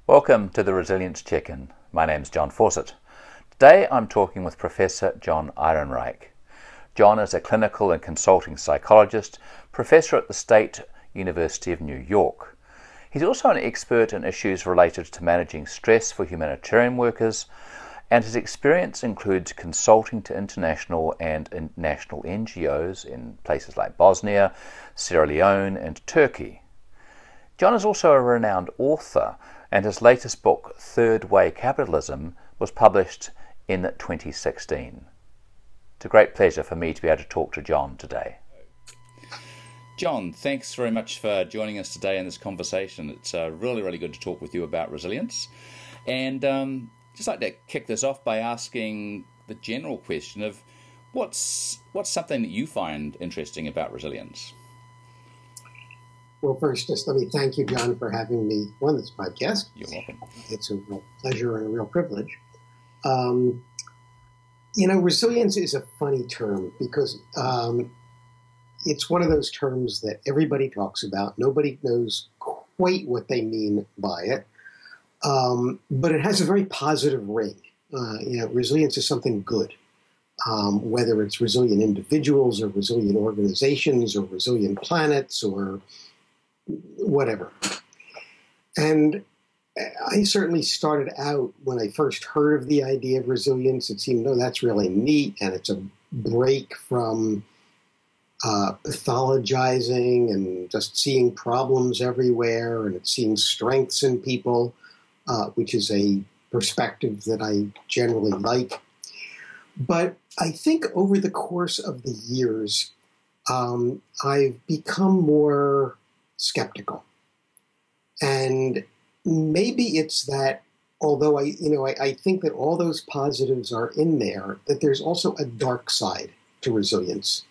Welcome to the Resilience Check-In. My name's John Fawcett. Today I'm talking with Professor John Ehrenreich. John is a clinical and consulting psychologist, professor at the State University of New York. He's also an expert in issues related to managing stress for humanitarian workers, and his experience includes consulting to international and national NGOs in places like Bosnia, Sierra Leone and Turkey. John is also a renowned author, and his latest book, Third Way Capitalism, was published in 2016. It's a great pleasure for me to be able to talk to John today. John, thanks very much for joining us today in this conversation. It's really good to talk with you about resilience. And just like to kick this off by asking the general question of what's something that you find interesting about resilience? Well, first, just let me thank you, John, for having me on this podcast. You're welcome. It's a real pleasure and a real privilege. Resilience is a funny term because it's one of those terms that everybody talks about. Nobody knows quite what they mean by it, but it has a very positive ring. Resilience is something good, whether it's resilient individuals or resilient organizations or resilient planets or whatever. And I certainly started out when I first heard of the idea of resilience, it seemed, that's really neat, and it's a break from pathologizing and just seeing problems everywhere, and it's seeing strengths in people, which is a perspective that I generally like. But I think over the course of the years, I've become more skeptical. And maybe it's that, although I think that all those positives are in there, that there's also a dark side to resilience.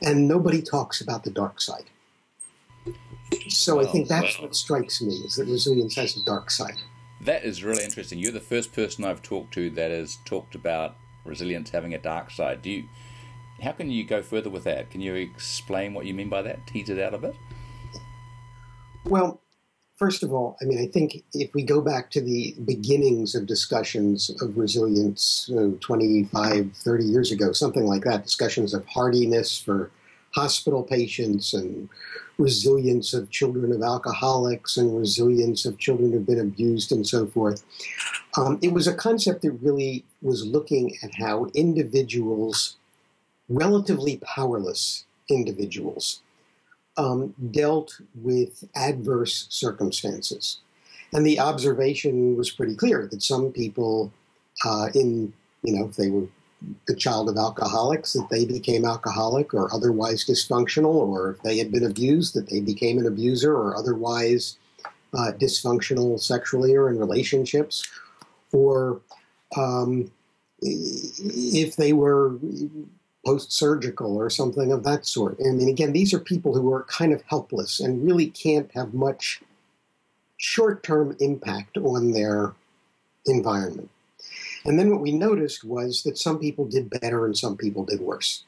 And nobody talks about the dark side. So I think that's what strikes me, is that resilience has a dark side. That is really interesting. You're the first person I've talked to that has talked about resilience having a dark side. How can you go further with that? Can you explain what you mean by that? Tease it out a bit? Well, first of all, I think if we go back to the beginnings of discussions of resilience 25, 30 years ago, something like that, discussions of hardiness for hospital patients and resilience of children of alcoholics and resilience of children who've been abused and so forth. It was a concept that really was looking at how individuals, relatively powerless individuals, dealt with adverse circumstances. And the observation was pretty clear that some people, if they were the child of alcoholics, that they became alcoholic or otherwise dysfunctional, or if they had been abused, that they became an abuser or otherwise dysfunctional sexually or in relationships, or if they were post-surgical or something of that sort. Again, these are people who are kind of helpless and really can't have much short-term impact on their environment. And then what we noticed was that some people did better and some people did worse.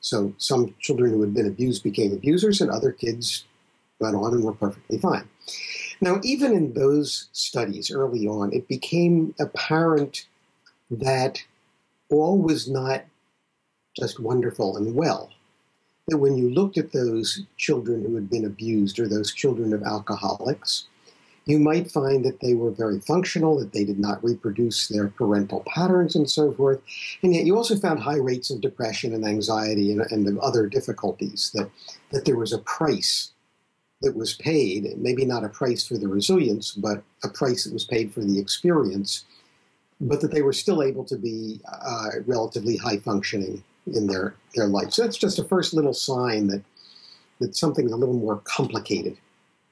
So some children who had been abused became abusers, and other kids went on and were perfectly fine. Now, even in those studies early on, it became apparent that all was not just wonderful and well. That when you looked at those children who had been abused or those children of alcoholics, you might find that they were very functional, that they did not reproduce their parental patterns and so forth. And yet you also found high rates of depression and anxiety and of other difficulties, that there was a price that was paid, maybe not a price for the resilience, but a price that was paid for the experience, but that they were still able to be relatively high functioning in their life. So that's just a first little sign that something's a little more complicated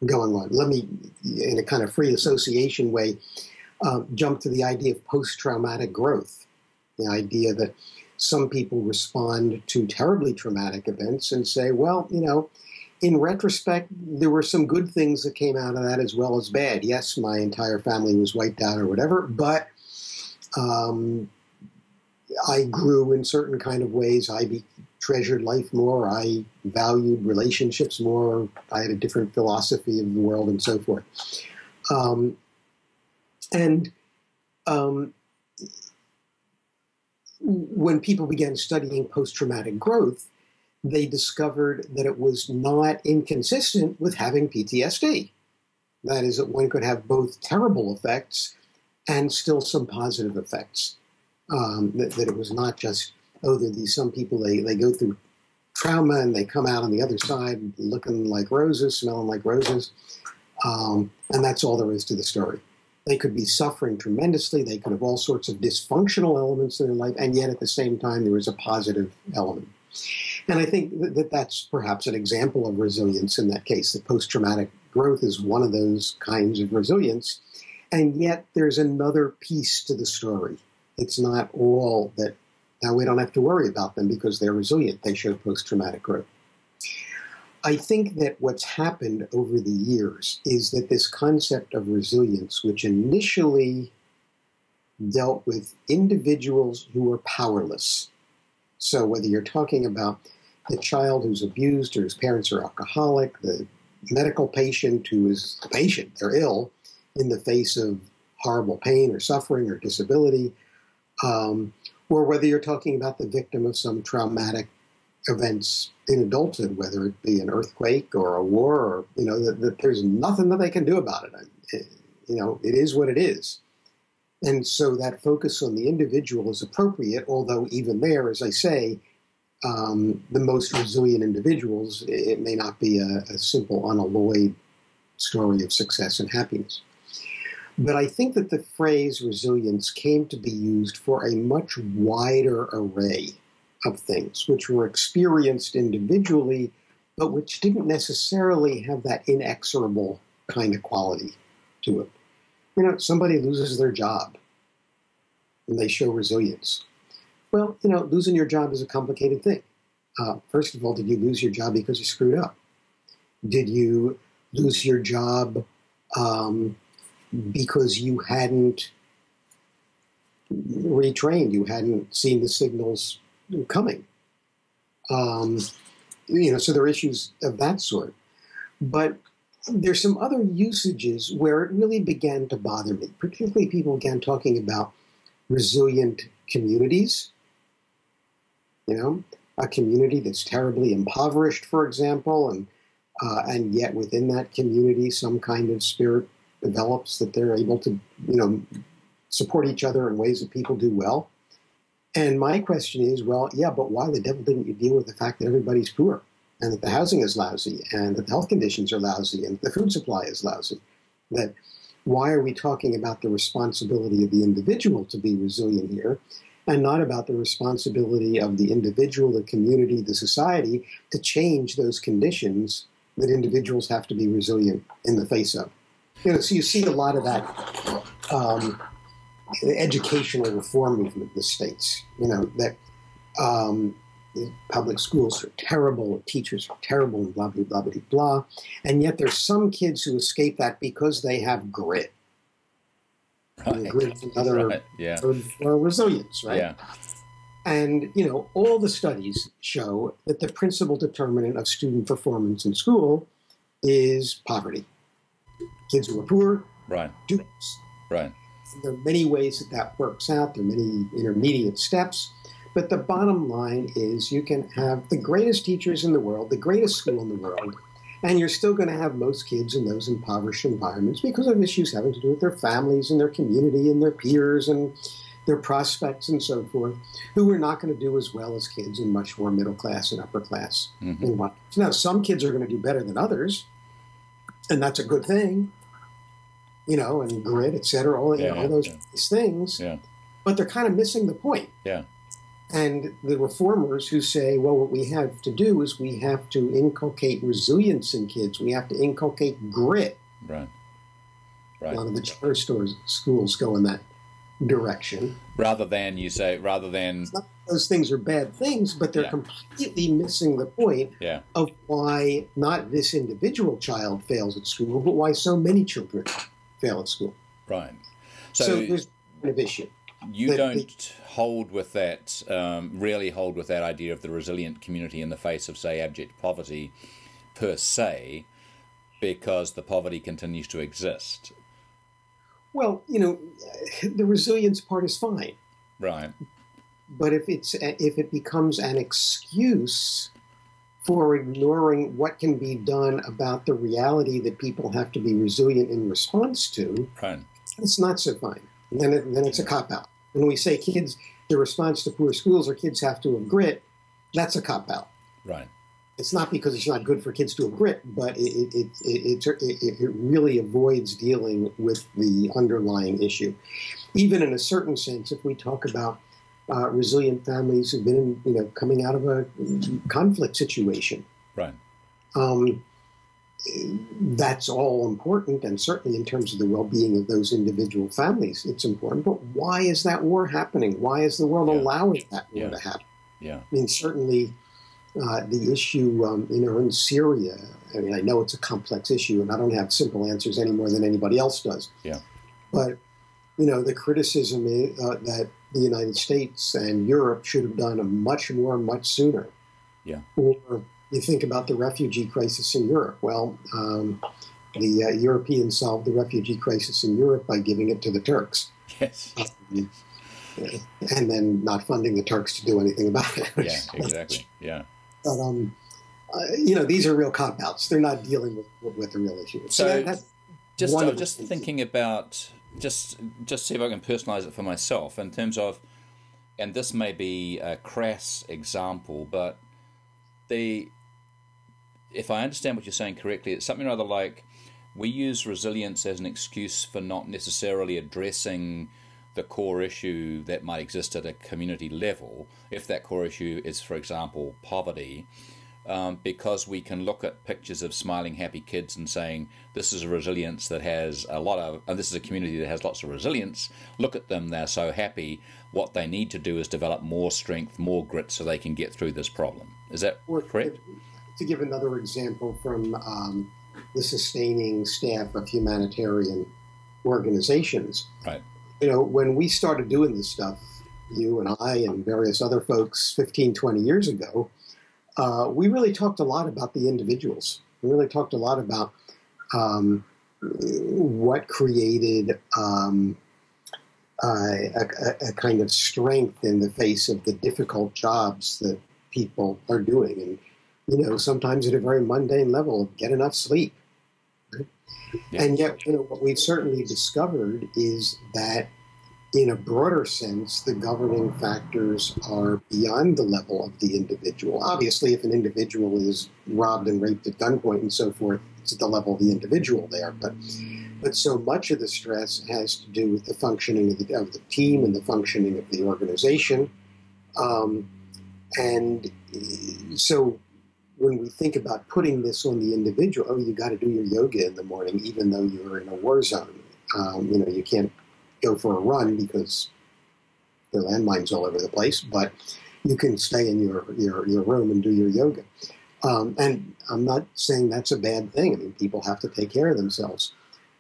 going on. Let me, in a kind of free association way, jump to the idea of post-traumatic growth. The idea that some people respond to terribly traumatic events and say, well, in retrospect, there were some good things that came out of that as well as bad. Yes, my entire family was wiped out or whatever, but I grew in certain kind of ways. I treasured life more. I valued relationships more. I had a different philosophy of the world and so forth. And when people began studying post-traumatic growth, they discovered that it was not inconsistent with having PTSD. That is, that one could have both terrible effects and still some positive effects. That it was not just, oh, there are these some people, they go through trauma and they come out on the other side looking like roses, smelling like roses, and that's all there is to the story. They could be suffering tremendously. They could have all sorts of dysfunctional elements in their life, and yet at the same time there is a positive element. And I think that that's perhaps an example of resilience in that case. That post-traumatic growth is one of those kinds of resilience, and yet there's another piece to the story. It's not all that, now we don't have to worry about them because they're resilient. They show post-traumatic growth. I think that what's happened over the years is that this concept of resilience, which initially dealt with individuals who were powerless. So whether you're talking about the child who's abused or whose parents are alcoholic, the medical patient who is the patient, they're ill in the face of horrible pain or suffering or disability, or whether you're talking about the victim of some traumatic events in adulthood, whether it be an earthquake or a war, or, that there's nothing that they can do about it. It is what it is. And so that focus on the individual is appropriate, although even there, as I say, the most resilient individuals, it may not be a simple, unalloyed story of success and happiness. But I think that the phrase resilience came to be used for a much wider array of things, which were experienced individually, but which didn't necessarily have that inexorable kind of quality to it. Somebody loses their job and they show resilience. Well, losing your job is a complicated thing. First of all, did you lose your job because you screwed up? Did you lose your job because you hadn't retrained, you hadn't seen the signals coming? So there are issues of that sort. But there's some other usages where it really began to bother me. Particularly people began talking about resilient communities. A community that's terribly impoverished, for example, and yet within that community some kind of spirit develops that they're able to, support each other in ways that people do well. And my question is, well, yeah, but why the devil didn't you deal with the fact that everybody's poor and that the housing is lousy and that the health conditions are lousy and the food supply is lousy? That why are we talking about the responsibility of the individual to be resilient here and not about the responsibility of the individual, the community, the society to change those conditions that individuals have to be resilient in the face of? So you see a lot of that educational reform movement in the States, that public schools are terrible, teachers are terrible, and blah, blah, blah, blah, blah. And yet there's some kids who escape that because they have grit. Right. And grit is another right. Yeah. for resilience, right? Yeah. And, all the studies show that the principal determinant of student performance in school is poverty. Kids who are poor do this. Right. There are many ways that works out. There are many intermediate steps. But the bottom line is you can have the greatest teachers in the world, the greatest school in the world, and you're still going to have most kids in those impoverished environments because of issues having to do with their families and their community and their peers and their prospects and so forth, who are not going to do as well as kids in much more middle class and upper class environments. Now, some kids are going to do better than others, and that's a good thing. And grit, et cetera, all those things. Yeah. But they're kind of missing the point. Yeah. And the reformers who say, well, what we have to do is we have to inculcate resilience in kids. We have to inculcate grit. Right. A lot of the charter schools go in that direction. Rather than It's not those things are bad things, but they're completely missing the point of why not this individual child fails at school, but why so many children fail at school. Right. So there's kind of issue. You don't hold with that, really hold with that idea of the resilient community in the face of, say, abject poverty per se, because the poverty continues to exist. Well, the resilience part is fine. Right. But if it becomes an excuse for ignoring what can be done about the reality that people have to be resilient in response to, Right. it's not so fine. And then it's a cop-out. When we say the response to poor schools or kids have to have grit, that's a cop-out. Right. It's not because it's not good for kids to have grit, but it really avoids dealing with the underlying issue. Even in a certain sense, if we talk about resilient families who've been, coming out of a conflict situation, right? That's all important, and certainly in terms of the well-being of those individual families, it's important. But why is that war happening? Why is the world allowing that war to happen? Yeah. I mean, certainly the issue in Syria. I mean, I know it's a complex issue, and I don't have simple answers any more than anybody else does. Yeah. But the criticism is, that the United States and Europe should have done much more, much sooner. Yeah. Or you think about the refugee crisis in Europe. Well, the Europeans solved the refugee crisis in Europe by giving it to the Turks. Yes. And then not funding the Turks to do anything about it. Yeah, exactly. Yeah. But, these are real cop-outs. They're not dealing with the real issue. So I was just thinking about, just see if I can personalize it for myself in terms of, and this may be a crass example, but if I understand what you're saying correctly, it's something rather like we use resilience as an excuse for not necessarily addressing the core issue that might exist at a community level, if that core issue is, for example, poverty, because we can look at pictures of smiling, happy kids and saying, this is a resilience that has a lot of, and this is a community that has lots of resilience. Look at them, they're so happy. What they need to do is develop more strength, more grit, so they can get through this problem. Is that correct? To give another example from the sustaining staff of humanitarian organizations. Right. When we started doing this stuff, you and I and various other folks 15, 20 years ago, we really talked a lot about the individuals. We really talked a lot about what created a kind of strength in the face of the difficult jobs that people are doing. And, sometimes at a very mundane level, get enough sleep. Right? Yeah. And yet, what we've certainly discovered is that in a broader sense, the governing factors are beyond the level of the individual. Obviously, if an individual is robbed and raped at gunpoint and so forth, it's at the level of the individual there. But so much of the stress has to do with the functioning of the team and the functioning of the organization. And so when we think about putting this on the individual, you got to do your yoga in the morning, even though you're in a war zone. You can't go for a run because there are landmines all over the place, but you can stay in your room and do your yoga. And I'm not saying that's a bad thing. I mean, people have to take care of themselves.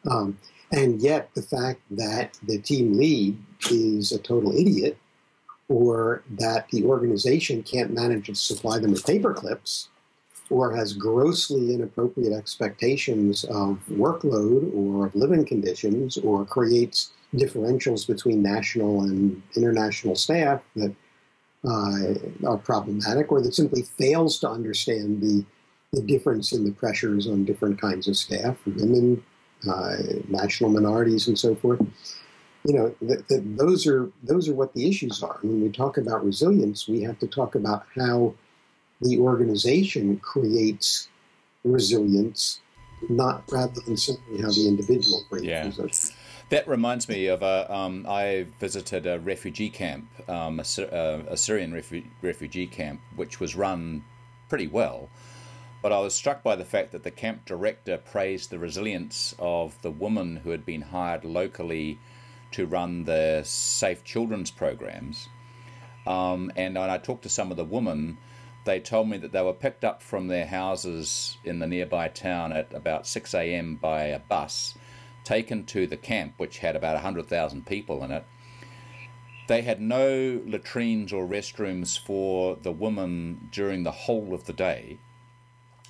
And yet the fact that the team lead is a total idiot, or that the organization can't manage to supply them with paper clips, or has grossly inappropriate expectations of workload or of living conditions, or creates differentials between national and international staff that are problematic, or that simply fails to understand the difference in the pressures on different kinds of staff, women, national minorities, and so forth. Those are what the issues are. When we talk about resilience, we have to talk about how the organization creates resilience, rather than simply how the individual creates resilience. That reminds me of I visited a refugee camp, a Syrian refugee camp, which was run pretty well. But I was struck by the fact that the camp director praised the resilience of the woman who had been hired locally to run the Safe Children's programs. And when I talked to some of the women, they told me that they were picked up from their houses in the nearby town at about 6 a.m. by a bus, taken to the camp, which had about 100,000 people in it. They had no latrines or restrooms for the women during the whole of the day.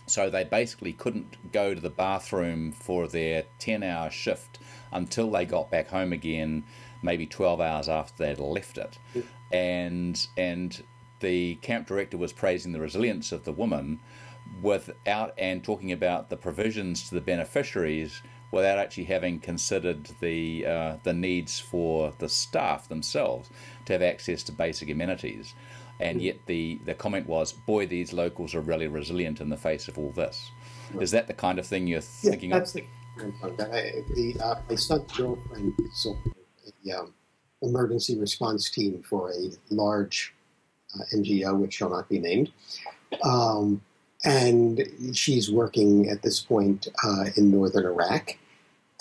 So they basically couldn't go to the bathroom for their 10-hour shift until they got back home again, maybe 12 hours after they'd left it. And the camp director was praising the resilience of the woman and talking about the provisions to the beneficiaries without actually having considered the needs for the staff themselves to have access to basic amenities. And yet the comment was, boy, these locals are really resilient in the face of all this. Is that the kind of thing you're thinking of? My son's girlfriend is on the emergency response team for a large NGO, which shall not be named. And she's working at this point in northern Iraq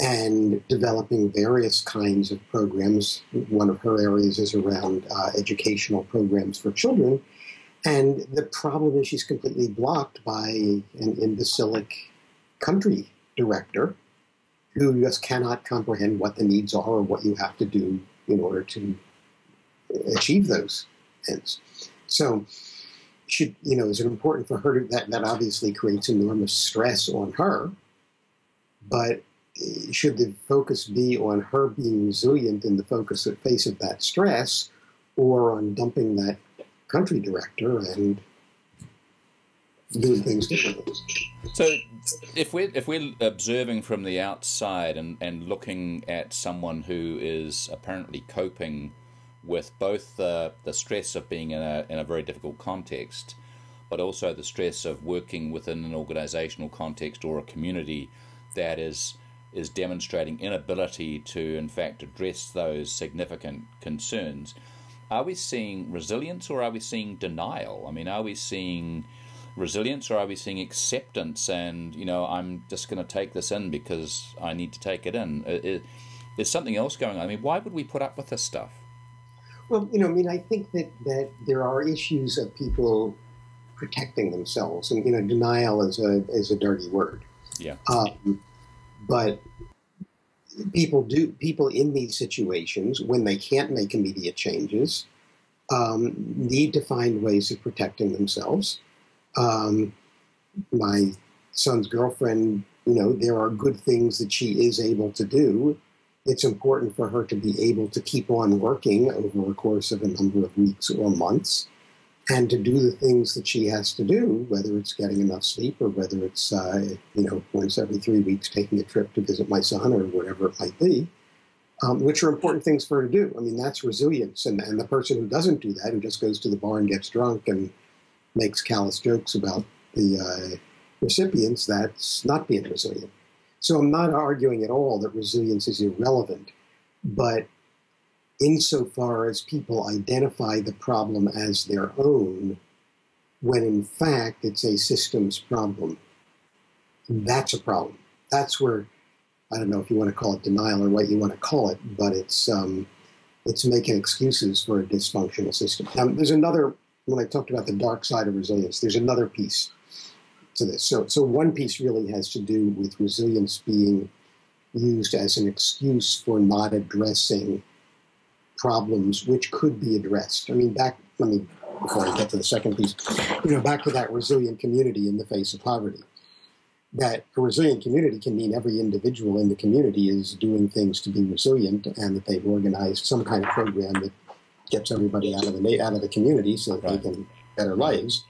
and developing various kinds of programs. One of her areas is around educational programs for children. And the problem is she's completely blocked by an imbecilic country director who just cannot comprehend what the needs are or what you have to do in order to achieve those ends. So, is it important for her that obviously creates enormous stress on her, but should the focus be on her being resilient in the face of that stress, or on dumping that country director and doing things differently? So if we're observing from the outside and looking at someone who is apparently coping with both the stress of being in a very difficult context, but also the stress of working within an organizational context or a community that is demonstrating inability to, in fact, address those significant concerns, are we seeing resilience or are we seeing denial? I mean, are we seeing resilience or are we seeing acceptance and, I'm just going to take this in because I need to take it in? There's something else going on. I mean, why would we put up with this stuff? Well, I think that there are issues of people protecting themselves, and denial is a dirty word. Yeah. But people in these situations, when they can't make immediate changes, need to find ways of protecting themselves. My son's girlfriend, there are good things that she is able to do. It's important for her to be able to keep on working over a course of a number of weeks or months, and to do the things that she has to do, whether it's getting enough sleep or whether it's, once every 3 weeks taking a trip to visit my son or whatever it might be, which are important things for her to do. I mean, that's resilience. And the person who doesn't do that, who just goes to the bar and gets drunk and makes callous jokes about the recipients, that's not being resilient. So I'm not arguing at all that resilience is irrelevant, but insofar as people identify the problem as their own, when in fact it's a systems problem, that's a problem. That's where, I don't know if you want to call it denial or what you want to call it, but it's making excuses for a dysfunctional system. Now, there's another, when I talked about the dark side of resilience, there's another piece to this. So one piece really has to do with resilience being used as an excuse for not addressing problems which could be addressed. I mean, before I get to the second piece, back to that resilient community in the face of poverty. That a resilient community can mean every individual in the community is doing things to be resilient, and that they've organized some kind of program that gets everybody out of the community so that they can have better lives.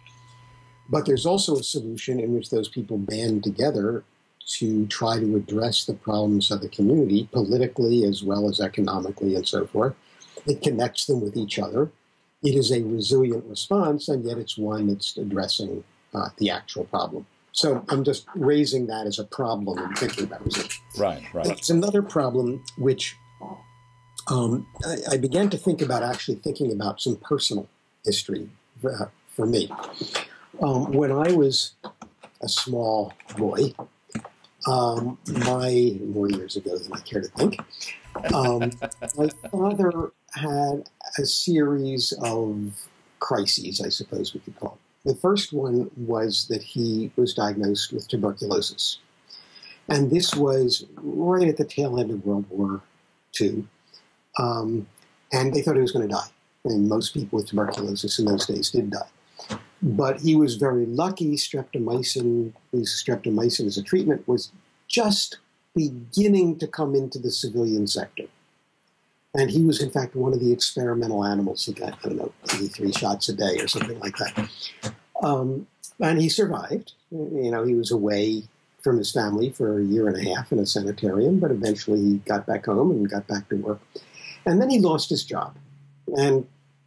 But there's also a solution in which those people band together to try to address the problems of the community politically as well as economically and so forth. It connects them with each other. It is a resilient response, and yet it's one that's addressing the actual problem. So I'm just raising that as a problem and thinking about resilience. Right. It's another problem which I began to think about some personal history for me. When I was a small boy, more years ago than I care to think, my father had a series of crises, I suppose we could call it. The first one was that he was diagnosed with tuberculosis. And this was right at the tail end of World War II. And they thought he was going to die. I mean, most people with tuberculosis in those days did die. But he was very lucky. Streptomycin as a treatment was just beginning to come into the civilian sector. And he was, in fact, one of the experimental animals. He got, 83 shots a day or something like that. And he survived. He was away from his family for a year and a half in a sanitarium, but eventually he got back home and got back to work. And then he lost his job. And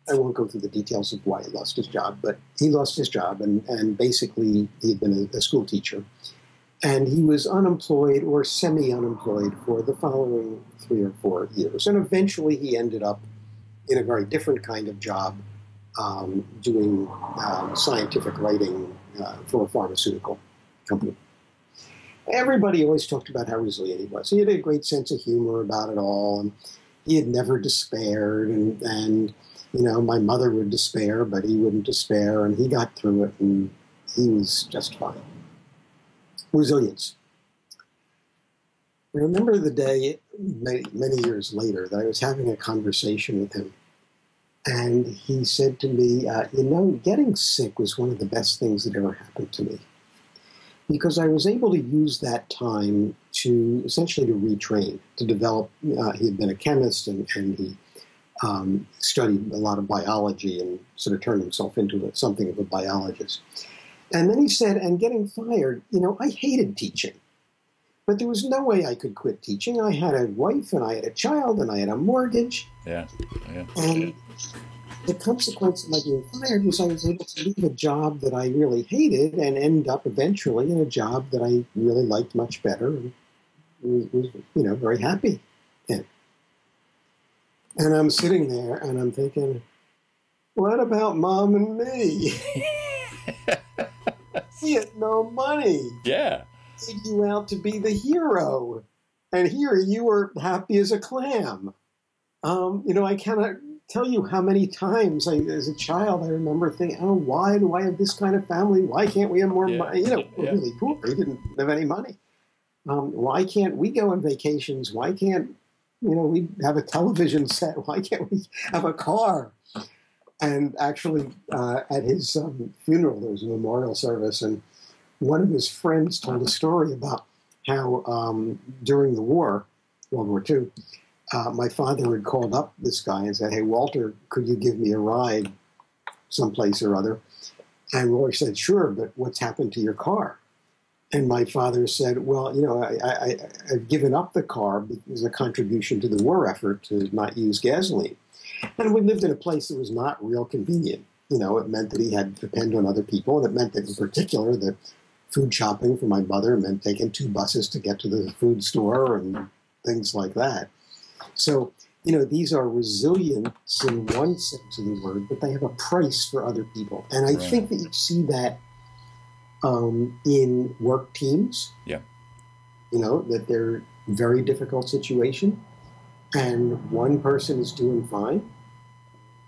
I won't go through the details of why he lost his job, but he lost his job, and basically he had been a school teacher. And he was unemployed or semi-unemployed for the following 3 or 4 years. And eventually he ended up in a very different kind of job, doing scientific writing for a pharmaceutical company. Everybody always talked about how resilient he was. He had a great sense of humor about it all, and he had never despaired. And my mother would despair, but he wouldn't despair, and he got through it, and he was just fine. Resilience. I remember the day, many years later, that I was having a conversation with him, and he said to me, getting sick was one of the best things that ever happened to me, because I was able to use that time to essentially to retrain, to develop. He had been a chemist, and he studied a lot of biology and sort of turned himself into something of a biologist. And then he said, and getting fired, I hated teaching. But there was no way I could quit teaching. I had a wife, and I had a child, and I had a mortgage. And the consequence of my being fired was I was able to leave a job that I really hated and end up eventually in a job that I really liked much better and was very happy in. And I'm sitting there, and I'm thinking, what about Mom and me? We had no money. Yeah. Made you out to be the hero. And here you were happy as a clam. I cannot tell you how many times as a child I remember thinking, why do I have this kind of family? Why can't we have more money? We're really poor. We didn't have any money. Why can't we go on vacations? Why can't, we have a television set? Why can't we have a car? And actually, at his funeral, there was a memorial service, and one of his friends told a story about how during the war, World War II, my father had called up this guy and said, "Hey, Walter, could you give me a ride someplace or other?" And Walter said, "Sure, but what's happened to your car?" And my father said, "Well, I've given up the car as a contribution to the war effort to not use gasoline." And we lived in a place that was not real convenient. It meant that he had to depend on other people, and it meant that in particular that food shopping for my mother meant taking 2 buses to get to the food store and things like that. So, these are resilience in one sense of the word, but they have a price for other people. And I think that you see that in work teams. Yeah. That they're very difficult situation, and one person is doing fine,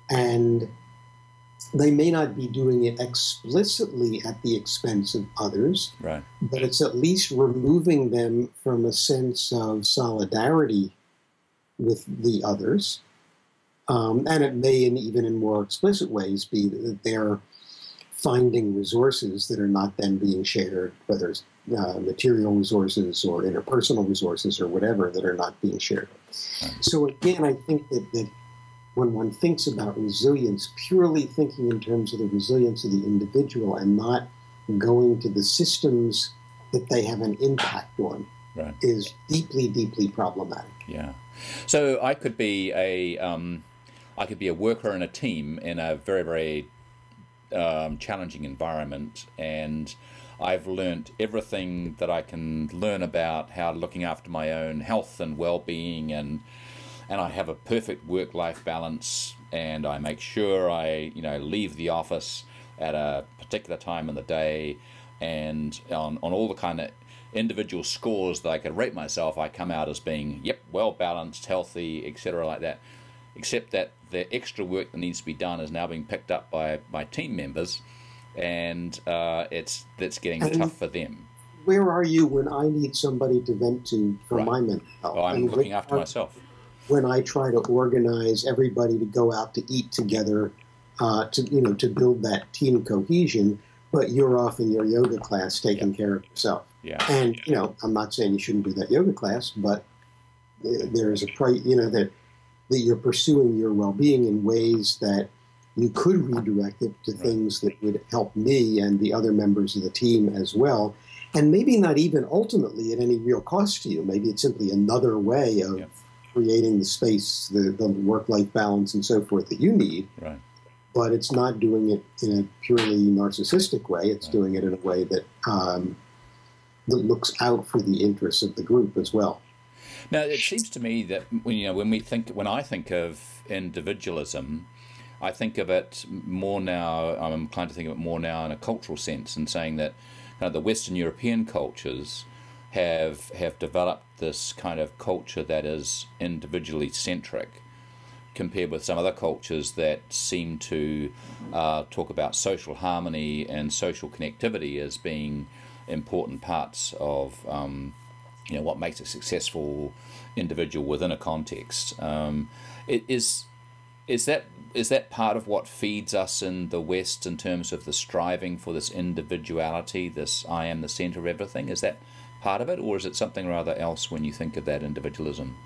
and they may not be doing it explicitly at the expense of others, right, but it's at least removing them from a sense of solidarity with the others. And it may, even in more explicit ways, be that they're finding resources that are not then being shared, whether it's material resources or interpersonal resources or whatever that are not being shared. So again, I think that when one thinks about resilience, purely thinking in terms of the resilience of the individual and not going to the systems that they have an impact on, is deeply, deeply problematic. Yeah. So I could be a worker in a team in a very, very challenging environment, and I've learned everything that I can learn about how looking after my own health and well-being, and I have a perfect work-life balance, and I make sure I leave the office at a particular time in the day, and on all the kind of individual scores that I could rate myself, I come out as being well-balanced, healthy, etc. like that, except that the extra work that needs to be done is now being picked up by my team members, and that's getting tough for them. Where are you when I need somebody to vent to for my mental health? Well, I'm looking after myself. When I try to organize everybody to go out to eat together to build that team cohesion, but you're off in your yoga class taking care of yourself. Yeah. And, I'm not saying you shouldn't do that yoga class, but there's a price, that you're pursuing your well-being in ways that you could redirect it to things that would help me and the other members of the team as well. And maybe not even ultimately at any real cost to you. Maybe it's simply another way of creating the space, the work-life balance and so forth that you need. Right. But it's not doing it in a purely narcissistic way. It's doing it in a way that that looks out for the interests of the group as well. Now, it seems to me that when I think of individualism, I think of it more now. I'm inclined to think of it more now in a cultural sense, and saying that the Western European cultures have developed this kind of culture that is individually centric, compared with some other cultures that seem to talk about social harmony and social connectivity as being important parts of what makes a successful individual within a context. Is that part of what feeds us in the West in terms of the striving for this individuality, this I am the centre of everything? Is that part of it, or is it something rather else when you think of that individualism?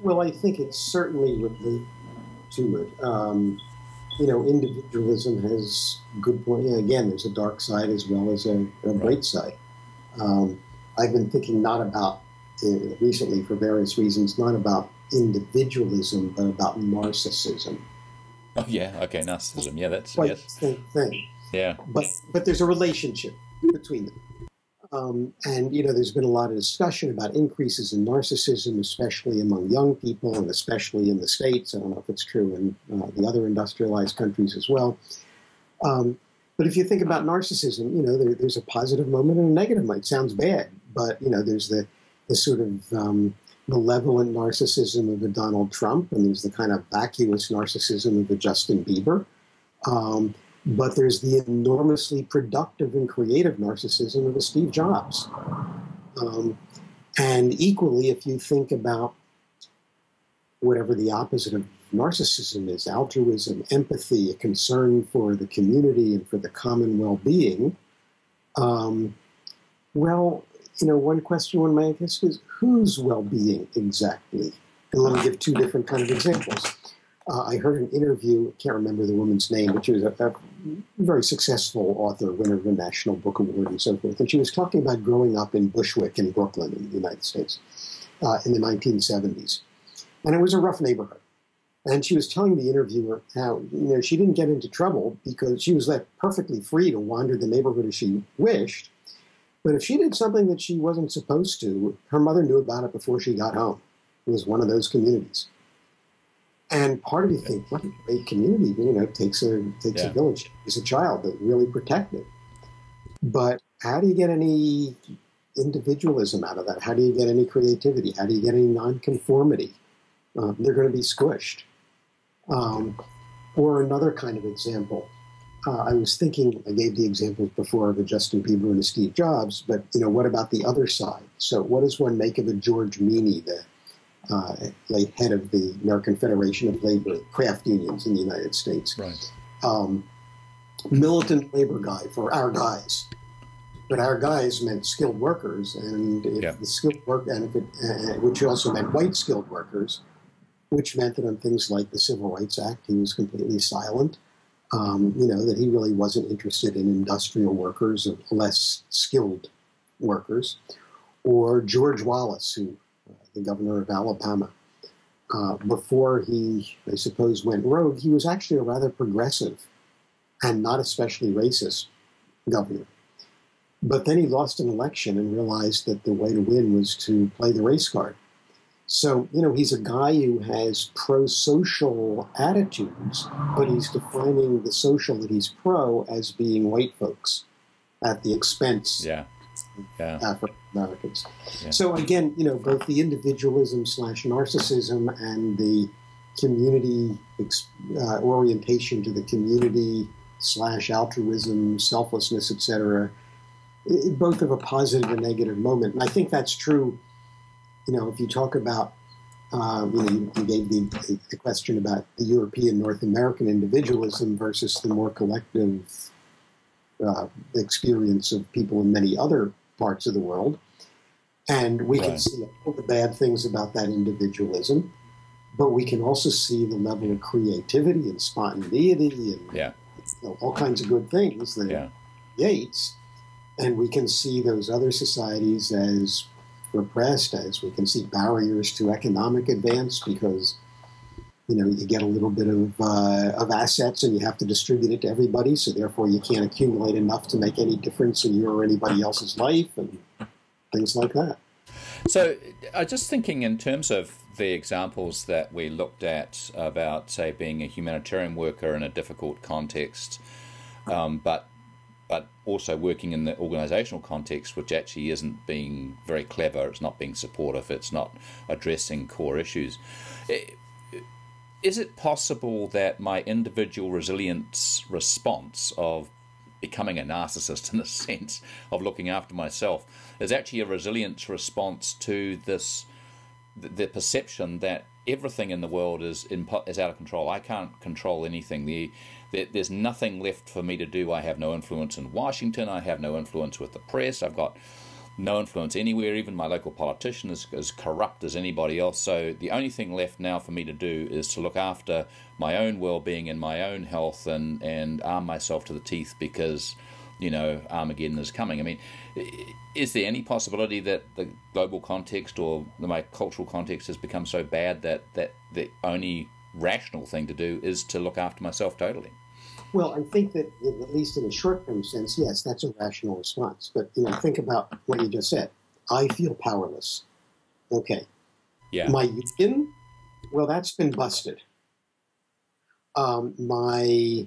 Well, I think it's certainly related to it. Individualism has good point. Again, there's a dark side as well as a bright side. I've been thinking not about, recently for various reasons, not about individualism, but about narcissism. Oh, yeah, okay, narcissism. Yeah, that's quite the same thing. Yeah. But there's a relationship between them. And, there's been a lot of discussion about increases in narcissism, especially among young people and especially in the States. I don't know if it's true in the other industrialized countries as well. But if you think about narcissism, there's a positive moment and a negative moment. It sounds bad, but, there's the sort of malevolent narcissism of a Donald Trump, and there's the kind of vacuous narcissism of a Justin Bieber. But there's the enormously productive and creative narcissism of a Steve Jobs. And equally, if you think about whatever the opposite of narcissism is, altruism, empathy, a concern for the community and for the common well-being, one question one might ask is, whose well-being exactly? And let me give two different kind of examples. I heard an interview, I can't remember the woman's name, but she was a very successful author, winner of a National Book Award and so forth. And she was talking about growing up in Bushwick in Brooklyn in the United States in the 1970s. And it was a rough neighborhood. And she was telling the interviewer how, she didn't get into trouble because she was left perfectly free to wander the neighborhood as she wished. But if she did something that she wasn't supposed to, her mother knew about it before she got home. It was one of those communities. And part of you think, what a great community, takes a village, is a child that really protect it. But how do you get any individualism out of that? How do you get any creativity? How do you get any nonconformity? They're going to be squished. Or another kind of example. I was thinking, I gave the examples before of a Justin Bieber and a Steve Jobs, but what about the other side? So what does one make of a George Meany, the late head of the American Federation of Labor Craft Unions in the United States? Right. Militant labor guy for our guys. But our guys meant skilled workers, and if the skilled work, and if it, which also meant white skilled workers, which meant that on things like the Civil Rights Act, he was completely silent. That he really wasn't interested in industrial workers or less skilled workers. Or George Wallace, who, the governor of Alabama, before he, I suppose, went rogue, he was actually a rather progressive and not especially racist governor. But then he lost an election and realized that the way to win was to play the race card. So, he's a guy who has pro-social attitudes, but he's defining the social that he's pro as being white folks at the expense of African Americans. Yeah. So again, both the individualism / narcissism and the community orientation to the community / altruism, selflessness, etc., both have a positive and negative moment. And I think that's true. If you talk about You gave the question about the European North American individualism versus the more collective experience of people in many other parts of the world. And we can see all the bad things about that individualism, but we can also see the level of creativity and spontaneity and all kinds of good things that it creates. And we can see those other societies as repressed, as we can see barriers to economic advance because, you get a little bit of assets and you have to distribute it to everybody, so therefore you can't accumulate enough to make any difference in your or anybody else's life and things like that. So just thinking in terms of the examples that we looked at about, say, being a humanitarian worker in a difficult context, but also working in the organisational context, which actually isn't being very clever, it's not being supportive, it's not addressing core issues. Is it possible that my individual resilience response of becoming a narcissist, in a sense, of looking after myself, is actually a resilience response to the perception that everything in the world is out of control? I can't control anything. There's nothing left for me to do. I have no influence in Washington. I have no influence with the press. I've got no influence anywhere. Even my local politician is as corrupt as anybody else. So the only thing left now for me to do is to look after my own well-being and my own health and arm myself to the teeth because, Armageddon is coming. I mean, is there any possibility that the global context or my cultural context has become so bad that the only rational thing to do is to look after myself totally? Well, I think that, at least in a short-term sense, yes, that's a rational response. But, think about what you just said. I feel powerless. Okay. Yeah. My union, well, that's been busted. My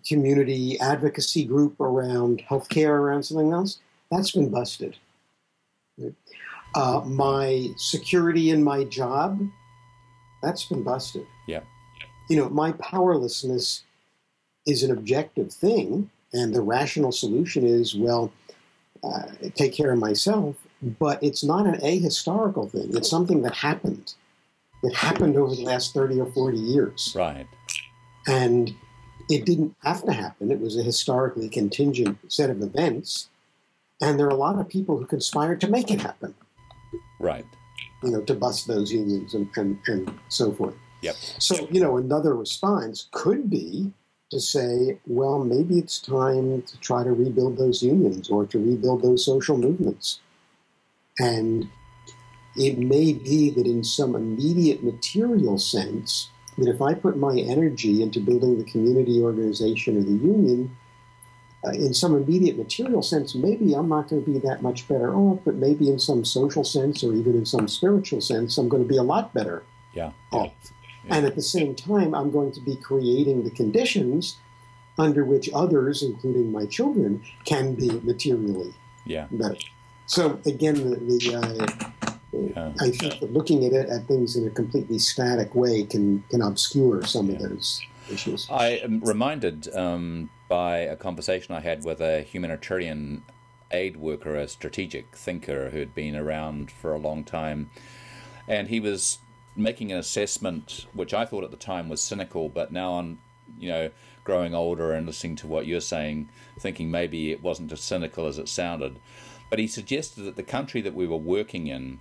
community advocacy group around healthcare, around something else, that's been busted. My security in my job, that's been busted. Yeah. My powerlessness is an objective thing, and the rational solution is, take care of myself, but it's not an ahistorical thing. It's something that happened. It happened over the last 30 or 40 years. Right. And it didn't have to happen. It was a historically contingent set of events, and there are a lot of people who conspired to make it happen. Right. To bust those unions and so forth. Yep. So, another response could be to say, well, maybe it's time to try to rebuild those unions or to rebuild those social movements. And it may be that in some immediate material sense, that if I put my energy into building the community organization or the union, in some immediate material sense, maybe I'm not going to be that much better off, but maybe in some social sense or even in some spiritual sense, I'm going to be a lot better off. And at the same time, I'm going to be creating the conditions under which others, including my children, can be materially better. So again, I think that looking at things in a completely static way can obscure some of those issues. I am reminded by a conversation I had with a humanitarian aid worker, a strategic thinker who had been around for a long time, and he was making an assessment which I thought at the time was cynical, but now I'm growing older and listening to what you're saying, thinking maybe it wasn't as cynical as it sounded. But he suggested that the country that we were working in,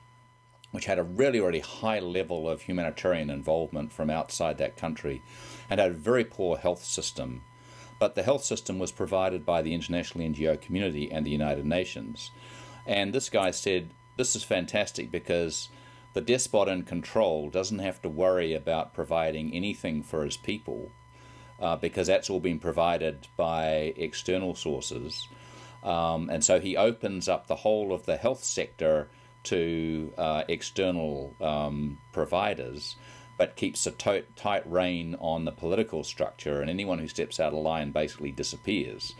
which had a really, really high level of humanitarian involvement from outside that country, and had a very poor health system, but the health system was provided by the international NGO community and the United Nations. And this guy said, this is fantastic because the despot in control doesn't have to worry about providing anything for his people because that's all been provided by external sources. And so he opens up the whole of the health sector to external providers, but keeps a tight rein on the political structure, and anyone who steps out of line basically disappears.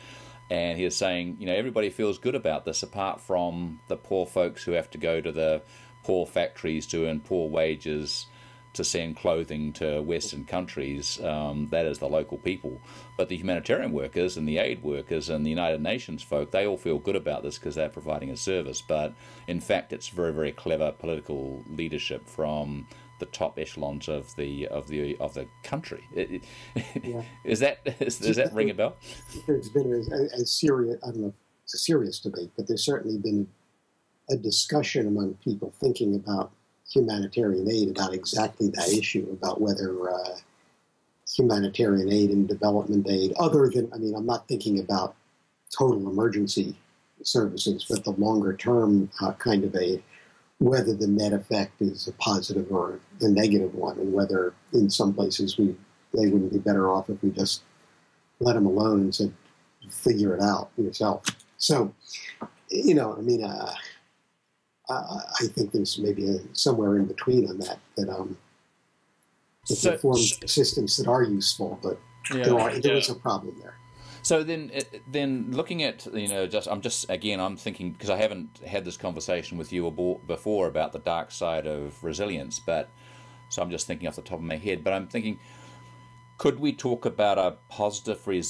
And he was saying, everybody feels good about this apart from the poor folks who have to go to the poor factories to earn poor wages to send clothing to Western countries, that is the local people. But the humanitarian workers and the aid workers and the United Nations folk, they all feel good about this because they're providing a service. But in fact, it's very, very clever political leadership from the top echelons of the country. Does that ring a bell? There's been a serious, I don't know if it's a serious debate, but there's certainly been a discussion among people thinking about humanitarian aid, about exactly that issue, about whether humanitarian aid and development aid, other than, I mean, I'm not thinking about total emergency services, but the longer term kind of aid, whether the net effect is a positive or a negative one, and whether in some places they wouldn't be better off if we just let them alone and said, figure it out yourself. So, I mean, I think there's maybe somewhere in between on that there forms of systems that are useful, but there is a problem there. So then looking at, I'm thinking, because I haven't had this conversation with you before about the dark side of resilience, so I'm just thinking off the top of my head, but I'm thinking, could we talk about a positively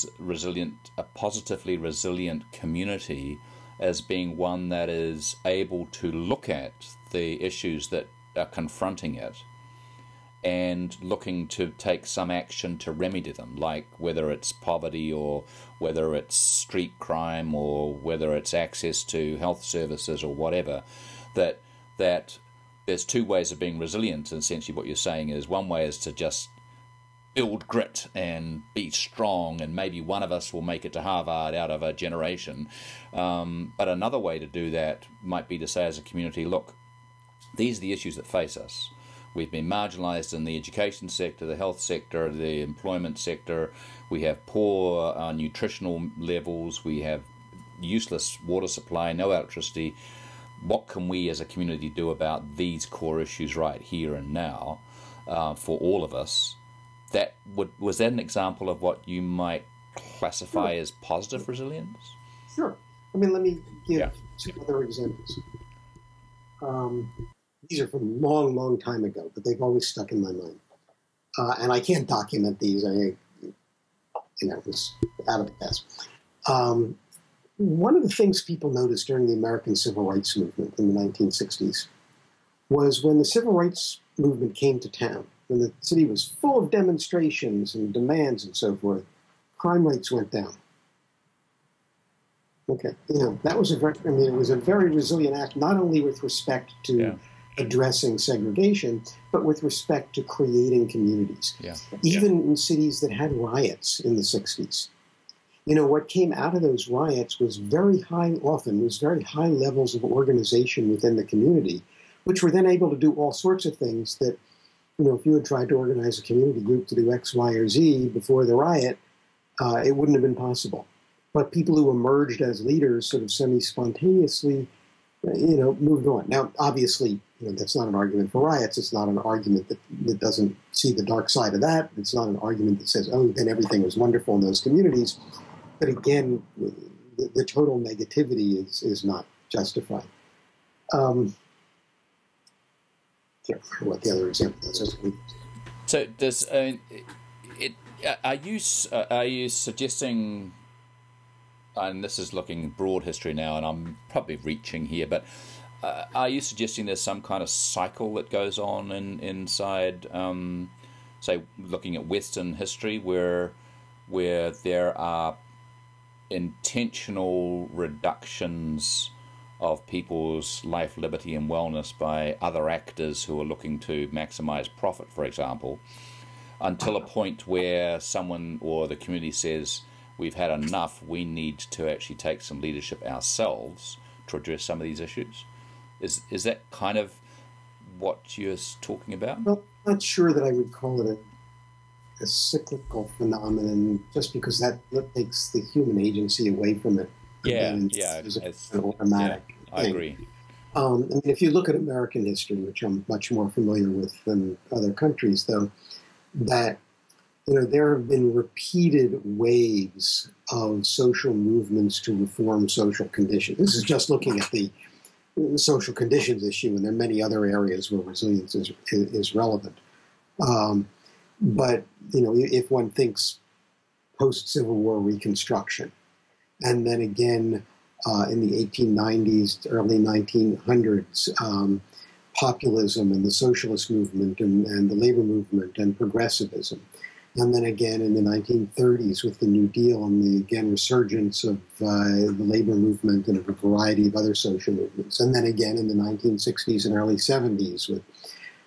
resilient community as being one that is able to look at the issues that are confronting it and looking to take some action to remedy them, like whether it's poverty or whether it's street crime or whether it's access to health services or whatever, that there's two ways of being resilient. And essentially what you're saying is one way is to just build grit and be strong, and maybe one of us will make it to Harvard out of a generation. But another way to do that might be to say as a community, look, these are the issues that face us. We've been marginalized in the education sector, the health sector, the employment sector. We have poor nutritional levels. We have useless water supply, no electricity. What can we as a community do about these core issues right here and now for all of us? Was that an example of what you might classify as positive resilience? Sure. I mean, let me give two other examples. These are from a long, long time ago, but they've always stuck in my mind. And I can't document these. It was out of the past. One of the things people noticed during the American Civil Rights Movement in the 1960s was when the Civil Rights Movement came to town, when the city was full of demonstrations and demands and so forth, crime rates went down. Okay, that was it was a very resilient act, not only with respect to addressing segregation, but with respect to creating communities. Even in cities that had riots in the 60s. What came out of those riots was very high levels of organization within the community, which were then able to do all sorts of things that, if you had tried to organize a community group to do X, Y, or Z before the riot, it wouldn't have been possible. But people who emerged as leaders sort of semi-spontaneously, moved on. Now, obviously, that's not an argument for riots. It's not an argument that doesn't see the dark side of that. It's not an argument that says, oh, then everything was wonderful in those communities. But again, the total negativity is not justified. Can't remember what the other example is. So, are you suggesting? And this is looking broad history now, and I'm probably reaching here, but are you suggesting there's some kind of cycle that goes on inside, say, looking at Western history, where there are intentional reductions of people's life, liberty, and wellness by other actors who are looking to maximize profit, for example, until a point where someone or the community says, we've had enough, we need to actually take some leadership ourselves to address some of these issues? Is that kind of what you're talking about? Well, I'm not sure that I would call it a cyclical phenomenon, just because that takes the human agency away from it. It's an automatic thing. I agree. If you look at American history, which I'm much more familiar with than other countries, though, that there have been repeated waves of social movements to reform social conditions. This is just looking at the social conditions issue, and there are many other areas where resilience is relevant. But, if one thinks post-Civil War Reconstruction, and then again in the 1890s, early 1900s, populism and the socialist movement and the labor movement and progressivism. And then again in the 1930s with the New Deal and the, again, resurgence of the labor movement and a variety of other social movements. And then again in the 1960s and early 70s with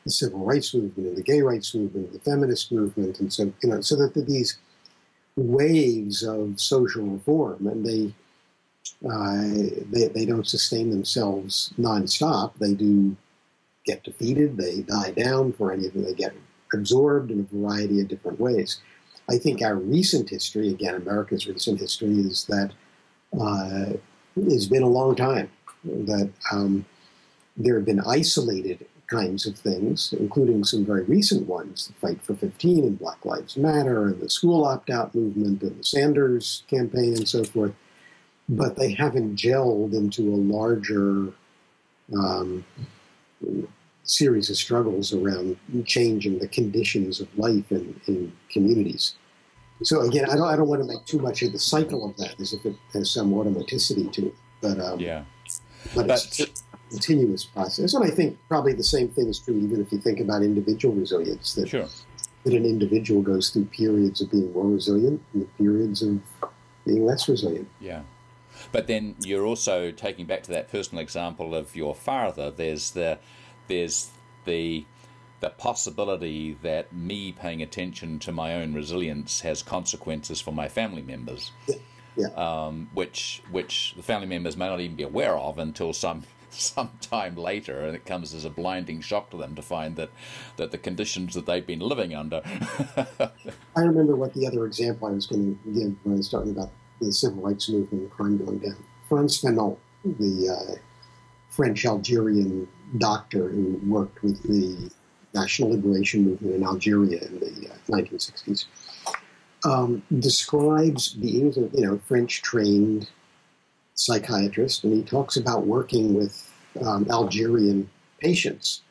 the civil rights movement and the gay rights movement, the feminist movement. And so, so that these waves of social reform, and they don't sustain themselves nonstop. They do get defeated, they die down, for any of them they get absorbed in a variety of different ways. I think our recent history, again, America's recent history, is that it's been a long time that there have been isolated kinds of things, including some very recent ones, the Fight for 15 and Black Lives Matter and the school opt-out movement and the Sanders campaign and so forth, but they haven't gelled into a larger series of struggles around changing the conditions of life in communities. So again, I don't want to make too much of the cycle of that as if it has some automaticity to it, but it's a continuous process. And I think probably the same thing is true even if you think about individual resilience, that an individual goes through periods of being more resilient and periods of being less resilient. Yeah. But then you're also taking back to that personal example of your father. There's the possibility that me paying attention to my own resilience has consequences for my family members, which the family members may not even be aware of until some time later, and it comes as a blinding shock to them to find that the conditions that they've been living under. I remember what the other example I was going to give when I was talking about the civil rights movement and crime going down. Frantz Fanon, the French-Algerian doctor who worked with the National Liberation Movement in Algeria in the 1960s, describes being a French-trained psychiatrist, and he talks about working with Algerian patients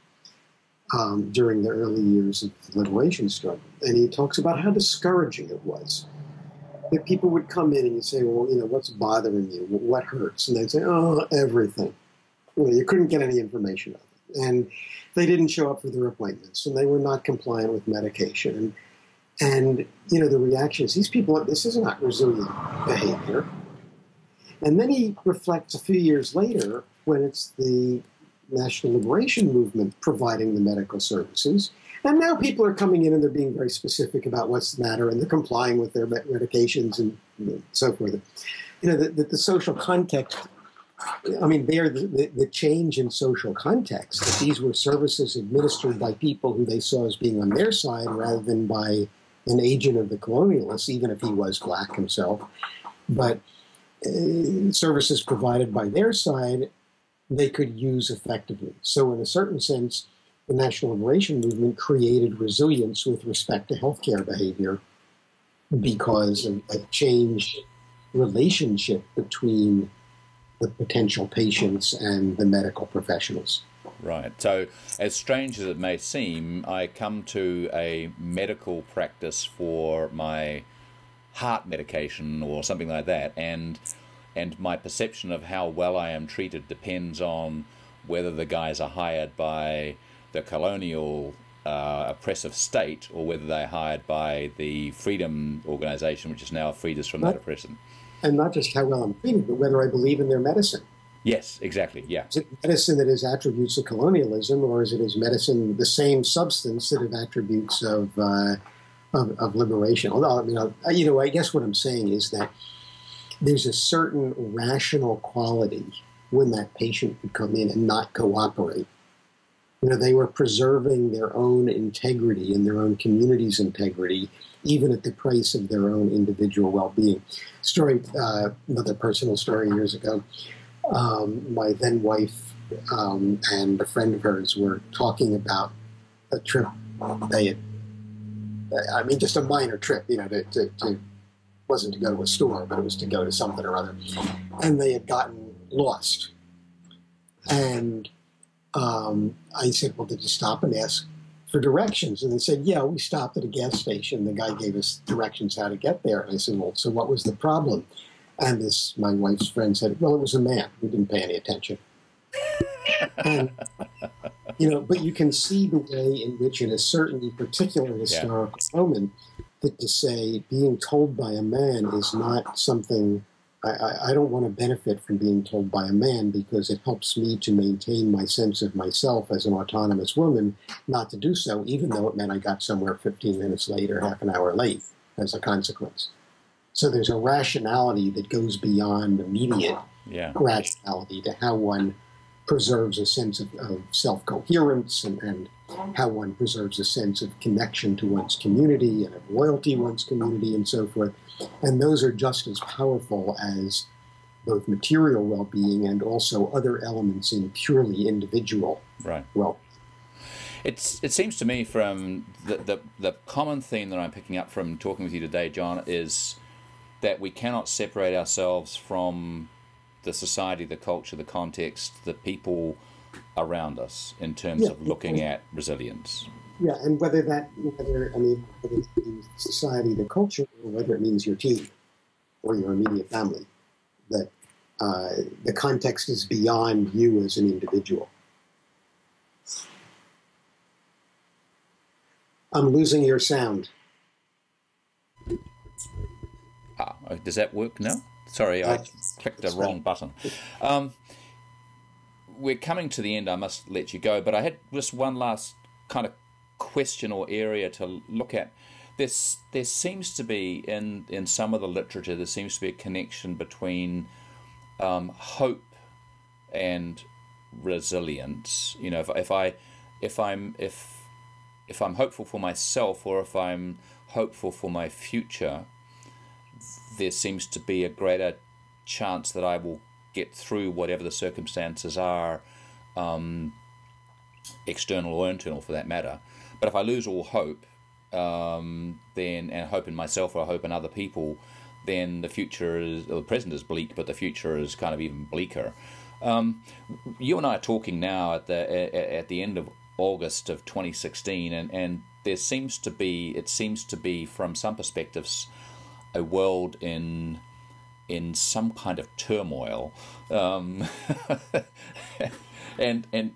during the early years of the liberation struggle. And he talks about how discouraging it was. That people would come in and you say, well, what's bothering you? What hurts? And they'd say, oh, everything. Well, you couldn't get any information of it. And they didn't show up for their appointments, and they were not compliant with medication. And the reaction is, these people, this is not resilient behavior. And then he reflects a few years later when it's the National Liberation Movement providing the medical services. And now people are coming in and they're being very specific about what's the matter, and they're complying with their medications and so forth. The social context, the change in social context, that these were services administered by people who they saw as being on their side rather than by an agent of the colonialists, even if he was black himself. But services provided by their side, they could use effectively. So in a certain sense, the National Liberation Movement created resilience with respect to healthcare behavior because of a changed relationship between the potential patients and the medical professionals. Right. So, as strange as it may seem, I come to a medical practice for my heart medication or something like that, and my perception of how well I am treated depends on whether the guys are hired by the colonial oppressive state or whether they're hired by the Freedom Organization, which is now freed us from that oppression. And not just how well I'm treated, but whether I believe in their medicine. Yes, exactly, yeah. Is it medicine that has attributes of colonialism, or is it medicine, the same substance that have attributes of liberation? Although, I guess what I'm saying is that there's a certain rational quality when that patient would come in and not cooperate. They were preserving their own integrity and their own community's integrity, even at the price of their own individual well-being. Another personal story years ago, my then wife and a friend of hers were talking about a trip they had, just a minor trip, wasn't to go to a store, but it was to go to something or other. And they had gotten lost. And I said, well, did you stop and ask for directions. And they said, yeah, we stopped at a gas station. The guy gave us directions how to get there. And I said, well, so what was the problem? And my wife's friend said, well, it was a man who didn't pay any attention. And, but you can see the way in which in a certain particular historical moment that to say being told by a man is not something, I don't want to benefit from being told by a man because it helps me to maintain my sense of myself as an autonomous woman, not to do so, even though it meant I got somewhere 15 minutes late or half an hour late as a consequence. So there's a rationality that goes beyond immediate rationality to how one preserves a sense of self-coherence and how one preserves a sense of connection to one's community and of loyalty to one's community and so forth. And those are just as powerful as both material well-being and also other elements in purely individual well-being. It seems to me from the common theme that I'm picking up from talking with you today, John, is that we cannot separate ourselves from the society, the culture, the context, the people around us in terms of looking at resilience. Yeah, and whether it means society, the culture, or whether it means your team or your immediate family, that the context is beyond you as an individual. I'm losing your sound. Does that work now? Sorry, I clicked the wrong button. We're coming to the end. I must let you go, but I had just one last kind of question or area to look at. There seems to be in some of the literature, there seems to be a connection between hope and resilience. If I'm hopeful for myself, or if I'm hopeful for my future, there seems to be a greater chance that I will get through whatever the circumstances are, external or internal for that matter. But if I lose all hope, and hope in myself or hope in other people, then the present is bleak, but the future is kind of even bleaker. You and I are talking now at the end of August of 2016, and it seems to be from some perspectives a world in some kind of turmoil, and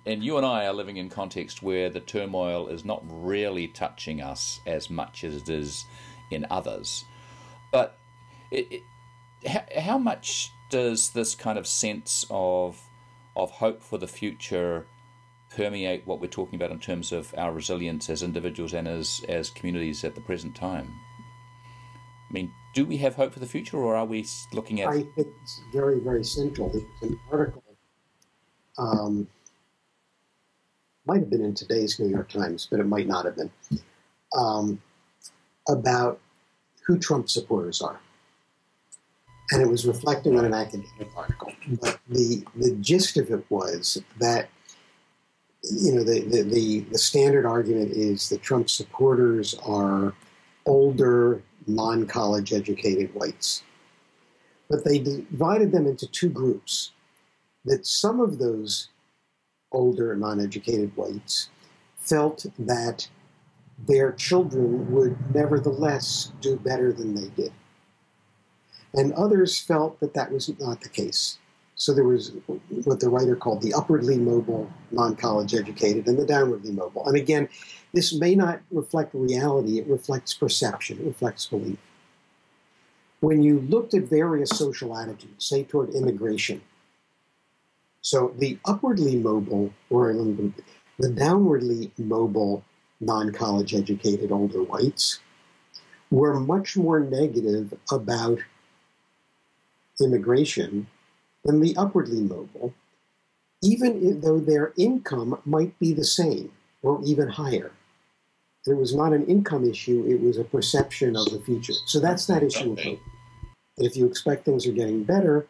you and I are living in context where the turmoil is not really touching us as much as it is in others. But how much does this kind of sense of hope for the future permeate what we're talking about in terms of our resilience as individuals and as communities at the present time? I mean, do we have hope for the future, or are we looking at... I think it's very, very central. There was an article, might have been in today's New York Times, but it might not have been, about who Trump supporters are. And it was reflecting on an academic article. But the gist of it was that, the standard argument is that Trump supporters are older, non-college educated whites. But they divided them into two groups, that some of those older, non-educated whites felt that their children would nevertheless do better than they did. And others felt that that was not the case. So there was what the writer called the upwardly mobile, non-college educated, and the downwardly mobile. And again, this may not reflect reality, it reflects perception, it reflects belief. When you looked at various social attitudes, say toward immigration, so the upwardly mobile, or the downwardly mobile, non-college educated older whites were much more negative about immigration than the upwardly mobile, even though their income might be the same or even higher. It was not an income issue, it was a perception of the future. So that's that issue of hope. If you expect things are getting better,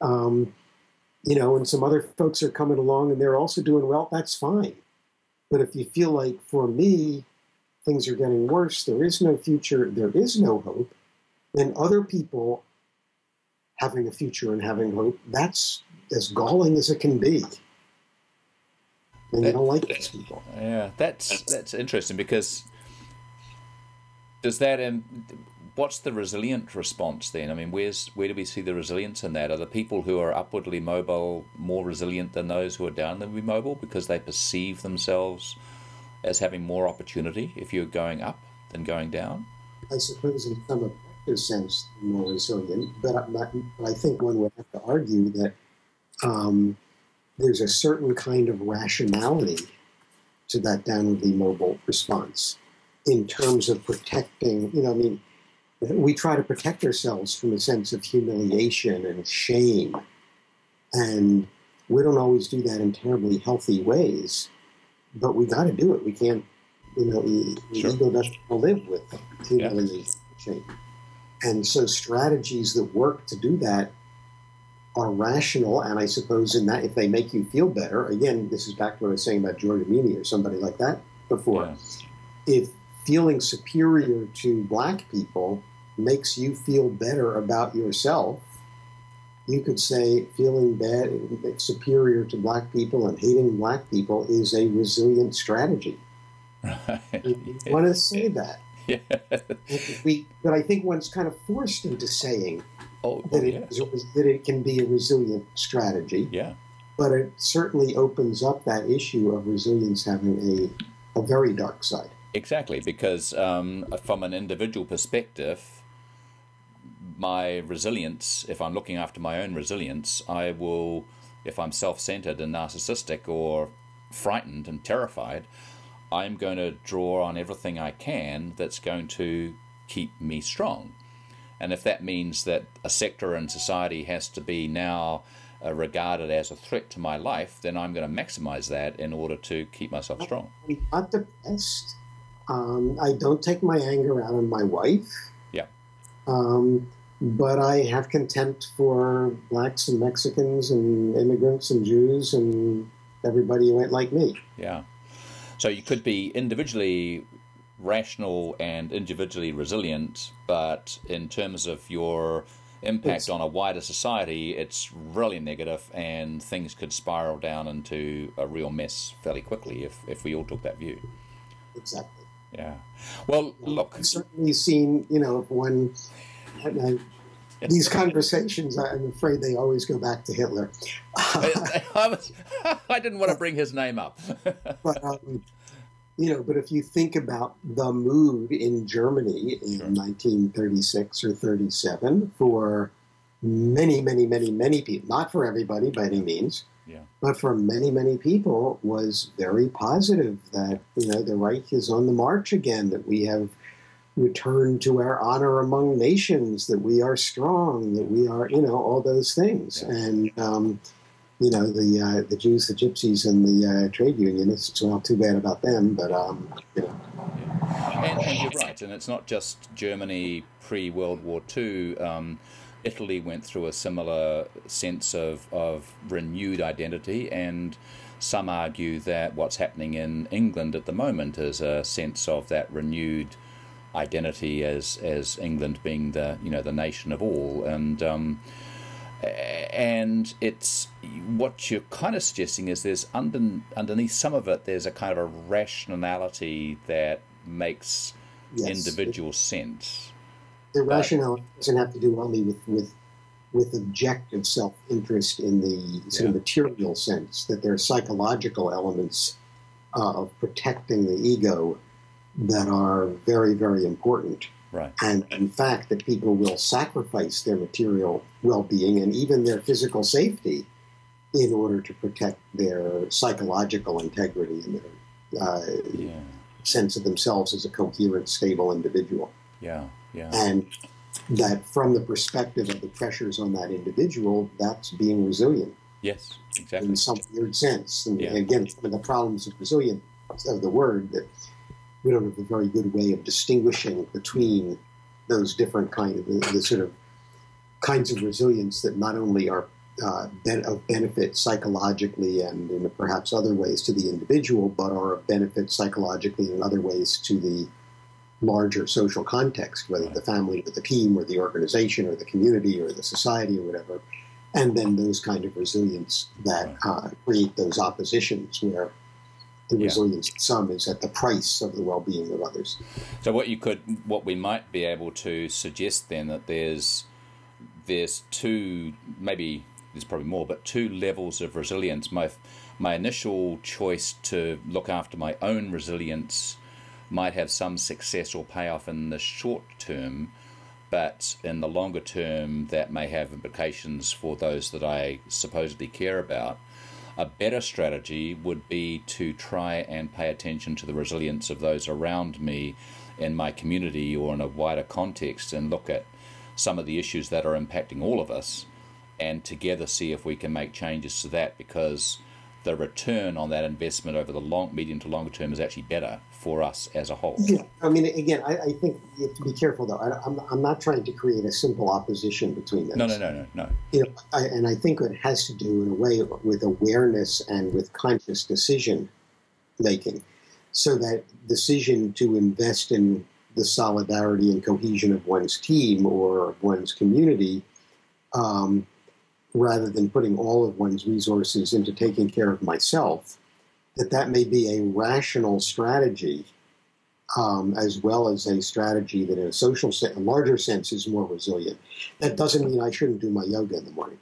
and some other folks are coming along and they're also doing well, that's fine. But if you feel like, for me, things are getting worse, there is no future, there is no hope, then other people having a future and having hope, that's as galling as it can be. and you don't like those people. Yeah, that's interesting, because does that what's the resilient response then? I mean, where do we see the resilience in that? Are the people who are upwardly mobile more resilient than those who are downwardly mobile because they perceive themselves as having more opportunity if you're going up than going down? I suppose in some objective sense more resilient, but I think one would have to argue that there's a certain kind of rationality to that downwardly mobile response in terms of protecting, I mean, we try to protect ourselves from a sense of humiliation and shame, and we don't always do that in terribly healthy ways, but we got to do it. We can't, the ego doesn't live with humiliation and shame. And so strategies that work to do that are rational, and I suppose in that, if they make you feel better, again, this is back to what I was saying about George Meany or somebody like that before. Yeah. If feeling superior to black people makes you feel better about yourself, you could say feeling superior to black people and hating black people is a resilient strategy. Right. You want to say that. Yeah. But I think one's kind of forced into saying that it can be a resilient strategy. Yeah. But it certainly opens up that issue of resilience having a very dark side. Exactly, because from an individual perspective, my resilience, if I'm looking after my own resilience, I will, if I'm self-centered and narcissistic or frightened and terrified, I'm going to draw on everything I can that's going to keep me strong. And if that means that a sector in society has to be now regarded as a threat to my life, then I'm going to maximize that in order to keep myself strong. I'm not depressed. I don't take my anger out on my wife. Yeah. But I have contempt for blacks and Mexicans and immigrants and Jews and everybody who ain't like me. Yeah. So you could be individually rational and individually resilient, but in terms of your impact on a wider society, it's really negative, and things could spiral down into a real mess fairly quickly if we all took that view. Exactly. Yeah. Well, look. I've certainly seen, when these conversations, I'm afraid they always go back to Hitler. I didn't want to bring his name up. But, but if you think about the mood in Germany in 1936 or 37 for many, many, many, many people, not for everybody by any means, but for many, many people, was very positive that, the Reich is on the march again, that we have returned to our honor among nations, that we are strong, that we are, all those things. Yeah. And, the Jews, the Gypsies, and the trade unionists, well, too bad about them, but, And you're right, and it's not just Germany pre-World War II. Italy went through a similar sense of renewed identity, and some argue that what's happening in England at the moment is a sense of that renewed identity as England being the nation of all, and it's what you're kind of suggesting is there's underneath some of it there's a kind of a rationality that makes individual sense. The rationality doesn't have to do only with objective self-interest in the sort of material sense, that there are psychological elements of protecting the ego that are very, very important. Right. And in fact, that people will sacrifice their material well-being and even their physical safety in order to protect their psychological integrity and their sense of themselves as a coherent, stable individual. Yeah, yeah. And that from the perspective of the pressures on that individual, that's being resilient. Yes, exactly. In some weird sense. And again, one of the problems of resilient, of the word, that we don't have a very good way of distinguishing between those different the sort of kinds of resilience that not only are of benefit psychologically and in perhaps other ways to the individual, but are of benefit psychologically in other ways to the larger social context, whether the family or the team or the organization or the community or the society or whatever. And then those kind of resilience that create those oppositions where the resilience of some is at the price of the well-being of others. So what we might be able to suggest then, that there's two, maybe there's probably more, but two levels of resilience. My initial choice to look after my own resilience might have some success or payoff in the short term, but in the longer term that may have implications for those that I supposedly care about. A better strategy would be to try and pay attention to the resilience of those around me in my community or in a wider context, and look at some of the issues that are impacting all of us, and together see if we can make changes to that, because the return on that investment over the medium to longer term is actually better for us as a whole. Yeah, I mean, again, I think you have to be careful, though. I'm not trying to create a simple opposition between them. No. And I think it has to do, in a way, with awareness and with conscious decision making, so that decision to invest in the solidarity and cohesion of one's team or of one's community, rather than putting all of one's resources into taking care of myself, that may be a rational strategy, as well as a strategy that in a larger sense is more resilient. That doesn't mean I shouldn't do my yoga in the morning.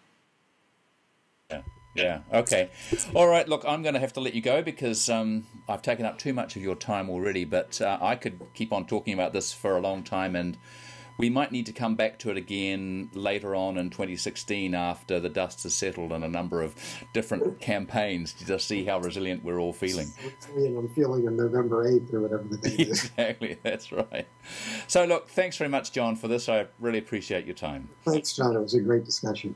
Yeah. Okay. All right. Look, I'm going to have to let you go because I've taken up too much of your time already, but I could keep on talking about this for a long time, and we might need to come back to it again later on in 2016 after the dust has settled on a number of different campaigns to just see how resilient we're all feeling. I'm feeling on November 8th or whatever the date is. Exactly, that's right. So look, thanks very much, John, for this. I really appreciate your time. Thanks, John. It was a great discussion.